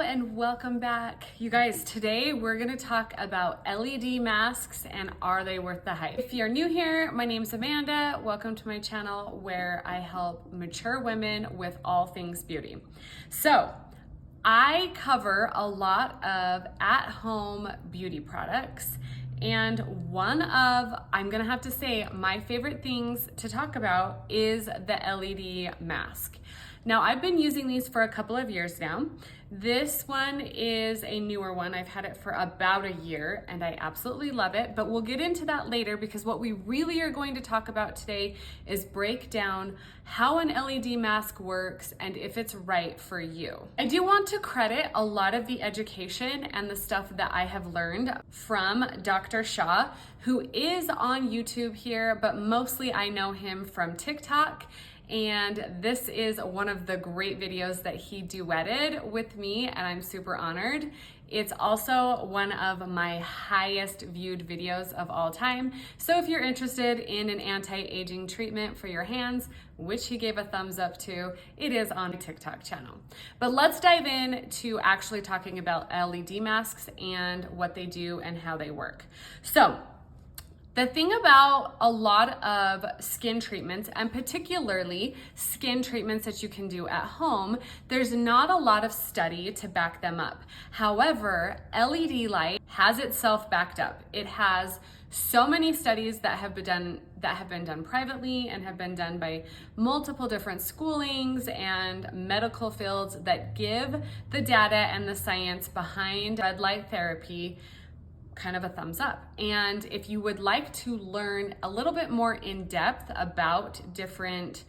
and welcome back. You guys, today we're gonna talk about LED masks and are they worth the hype? If you're new here, my name's Amanda. Welcome to my channel where I help mature women with all things beauty. So, I cover a lot of at-home beauty products, and one of, I'm gonna have to say, my favorite things to talk about is the LED mask. Now, I've been using these for a couple of years now. This one is a newer one. I've had it for about a year and I absolutely love it, but we'll get into that later because what we really are going to talk about today is break down how an LED mask works and if it's right for you. I do want to credit a lot of the education and the stuff that I have learned from Dr. Shah, who is on YouTube here, but mostly I know him from TikTok. And this is one of the great videos that he duetted with me, and I'm super honored. It's also one of my highest viewed videos of all time. So if you're interested in an anti-aging treatment for your hands, which he gave a thumbs up to, it is on the TikTok channel. But let's dive in to actually talking about LED masks and what they do and how they work. So, the thing about a lot of skin treatments, and particularly skin treatments that you can do at home, there's not a lot of study to back them up. However, LED light has itself backed up. It has so many studies that have been done privately and have been done by multiple different schoolings and medical fields that give the data and the science behind red light therapy kind of a thumbs up. And if you would like to learn a little bit more in depth about different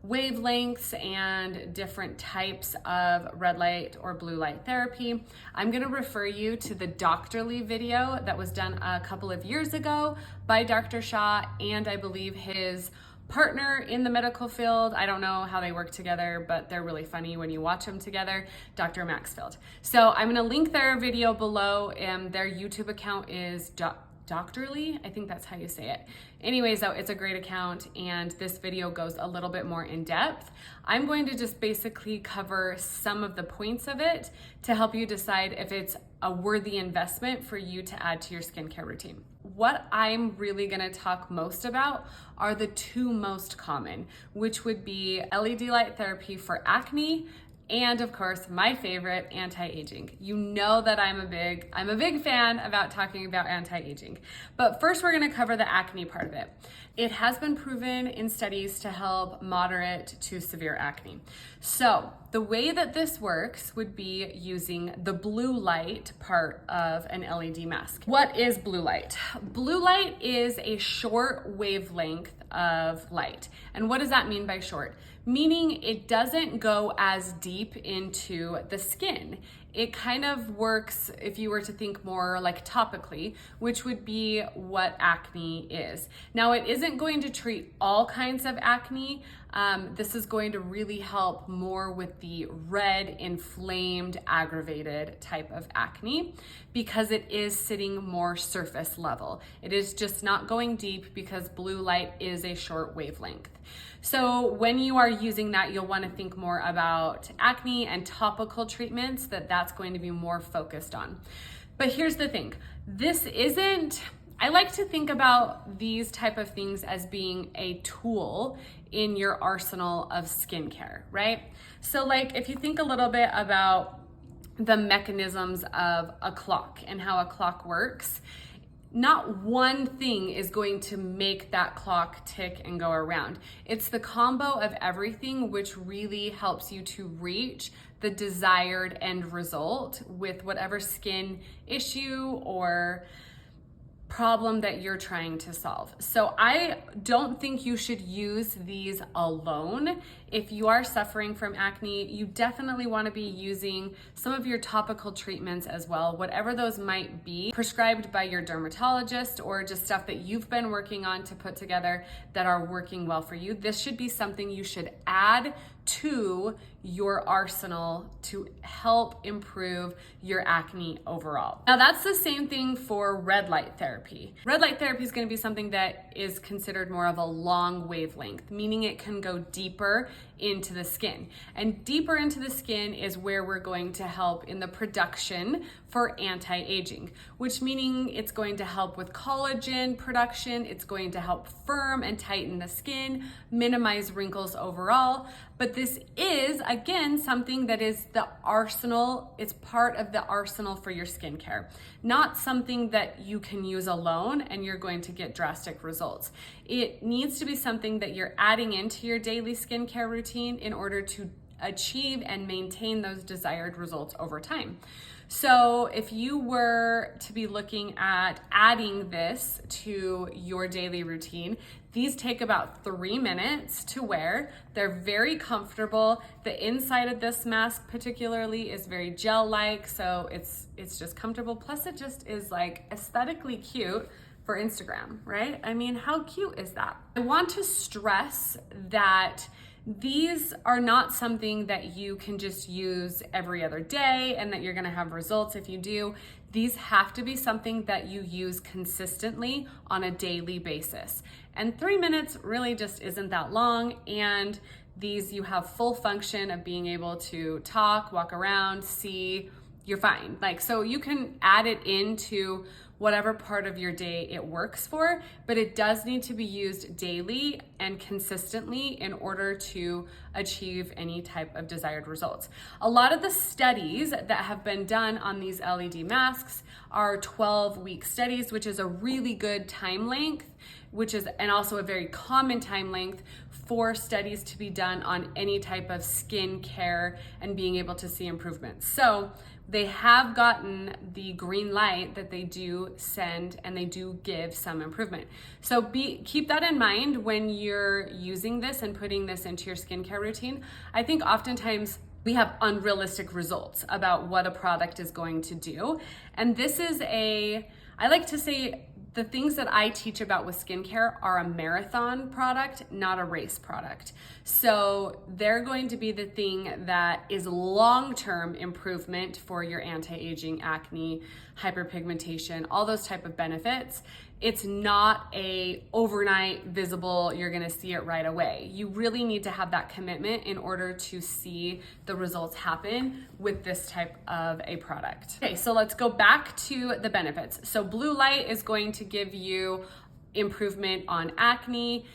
wavelengths and different types of red light or blue light therapy, I'm gonna refer you to the Doctorly video that was done a couple of years ago by Dr. Shah and I believe his partner in the medical field. I don't know how they work together, but they're really funny when you watch them together, Dr. Maxfield. So I'm gonna link their video below. Their YouTube account is Doctorly, I think that's how you say it. Anyways, though, it's a great account and this video goes a little bit more in depth. I'm going to just basically cover some of the points of it to help you decide if it's a worthy investment for you to add to your skincare routine. What I'm really gonna talk most about are the two most common, which would be LED light therapy for acne and of course, my favorite, anti-aging. You know that I'm a big fan about talking about anti-aging. But first we're gonna cover the acne part of it. It has been proven in studies to help moderate to severe acne. So the way that this works would be using the blue light part of an LED mask. What is blue light? Blue light is a short wavelength of light. And what does that mean by short? Meaning it doesn't go as deep into the skin. It kind of works, if you were to think more like topically, which would be what acne is. Now, it isn't going to treat all kinds of acne. This is going to really help more with the red, inflamed, aggravated type of acne because it is sitting more surface level. It is just not going deep because blue light is a short wavelength. So when you are using that, you'll want to think more about acne and topical treatments that's going to be more focused on. But here's the thing, I like to think about these type of things as being a tool in your arsenal of skincare, right? So like if you think a little bit about the mechanisms of a clock and how a clock works, not one thing is going to make that clock tick and go around. It's the combo of everything which really helps you to reach the desired end result with whatever skin issue or problem that you're trying to solve. So I don't think you should use these alone. If you are suffering from acne, you definitely want to be using some of your topical treatments as well, whatever those might be, prescribed by your dermatologist or just stuff that you've been working on to put together that are working well for you. This should be something you should add to your arsenal to help improve your acne overall. Now that's the same thing for red light therapy. Red light therapy is going to be something that is considered more of a long wavelength, meaning it can go deeper into the skin. And deeper into the skin is where we're going to help in the production for anti-aging, which meaning it's going to help with collagen production, it's going to help firm and tighten the skin, minimize wrinkles overall. But this is, again, something that is the arsenal, it's part of the arsenal for your skincare, not something that you can use alone and you're going to get drastic results. It needs to be something that you're adding into your daily skincare routine in order to achieve and maintain those desired results over time. So if you were to be looking at adding this to your daily routine, these take about 3 minutes to wear. They're very comfortable. The inside of this mask particularly is very gel-like, so it's just comfortable. Plus it just is like aesthetically cute for Instagram, right? I mean, how cute is that? I want to stress that these are not something that you can just use every other day and that you're gonna have results if you do. These have to be something that you use consistently on a daily basis. And 3 minutes really just isn't that long. And these, you have full function of being able to talk, walk around, see, you're fine. Like, so you can add it into whatever part of your day it works for, but it does need to be used daily and consistently in order to achieve any type of desired results. A lot of the studies that have been done on these LED masks are 12-week studies, which is a really good time length, and also a very common time length for studies to be done on any type of skin care and being able to see improvements. So they have gotten the green light that they do send and they do give some improvement. So keep that in mind when you're using this and putting this into your skincare routine. I think oftentimes we have unrealistic results about what a product is going to do. And this is I like to say, the things that I teach about with skincare are a marathon product, not a race product. So they're going to be the thing that is long-term improvement for your anti-aging, acne, hyperpigmentation, all those type of benefits. It's not a overnight visible, you're gonna see it right away. You really need to have that commitment in order to see the results happen with this type of a product. Okay, so let's go back to the benefits. So blue light is going to give you improvement on acne.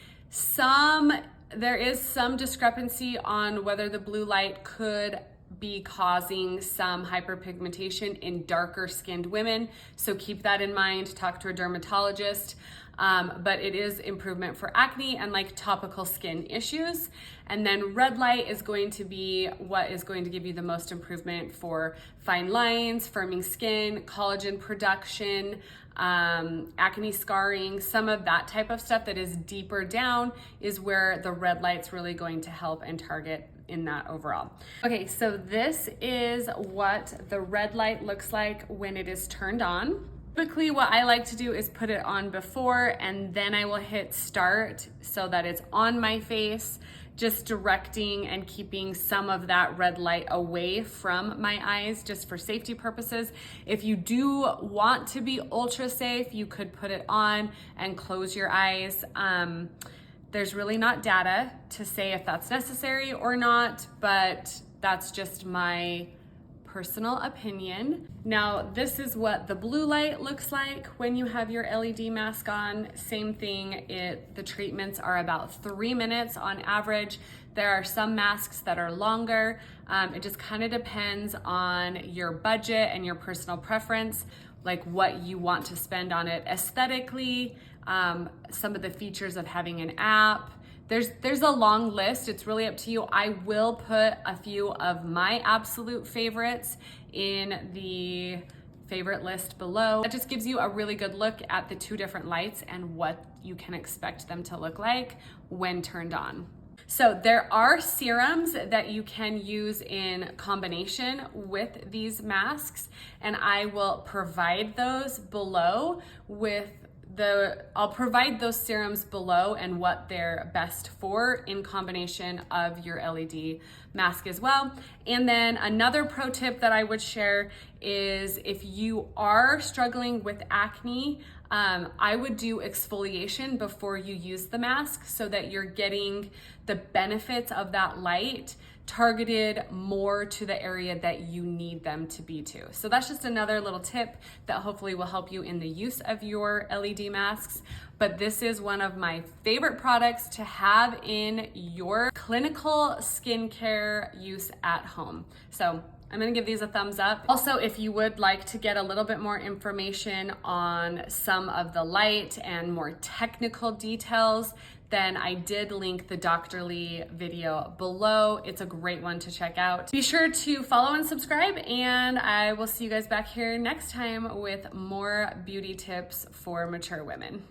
There is some discrepancy on whether the blue light could be causing some hyperpigmentation in darker skinned women. So keep that in mind, talk to a dermatologist. But it is improvement for acne and like topical skin issues. And then red light is going to be what is going to give you the most improvement for fine lines, firming skin, collagen production, acne scarring, some of that type of stuff that is deeper down is where the red light's really going to help and target in that overall. Okay, so this is what the red light looks like when it is turned on. Typically what I like to do is put it on before and then I will hit start so that it's on my face, just directing and keeping some of that red light away from my eyes just for safety purposes. If you do want to be ultra safe, you could put it on and close your eyes. There's really not data to say if that's necessary or not, but that's just my personal opinion. Now, this is what the blue light looks like when you have your LED mask on. Same thing, the treatments are about 3 minutes on average. There are some masks that are longer. It just kind of depends on your budget and your personal preference, like what you want to spend on it aesthetically, some of the features of having an app. There's a long list. It's really up to you. I will put a few of my absolute favorites in the favorite list below. That just gives you a really good look at the two different lights and what you can expect them to look like when turned on. So there are serums that you can use in combination with these masks, and I will provide those below I'll provide those serums below and what they're best for in combination of your LED mask as well. And then another pro tip that I would share is if you are struggling with acne, I would do exfoliation before you use the mask so that you're getting the benefits of that light targeted more to the area that you need them to be to. So that's just another little tip that hopefully will help you in the use of your LED masks. But this is one of my favorite products to have in your clinical skincare use at home. So I'm gonna give these a thumbs up. Also, if you would like to get a little bit more information on some of the light and more technical details, then I did link the Dr. Lee video below. It's a great one to check out. Be sure to follow and subscribe, and I will see you guys back here next time with more beauty tips for mature women.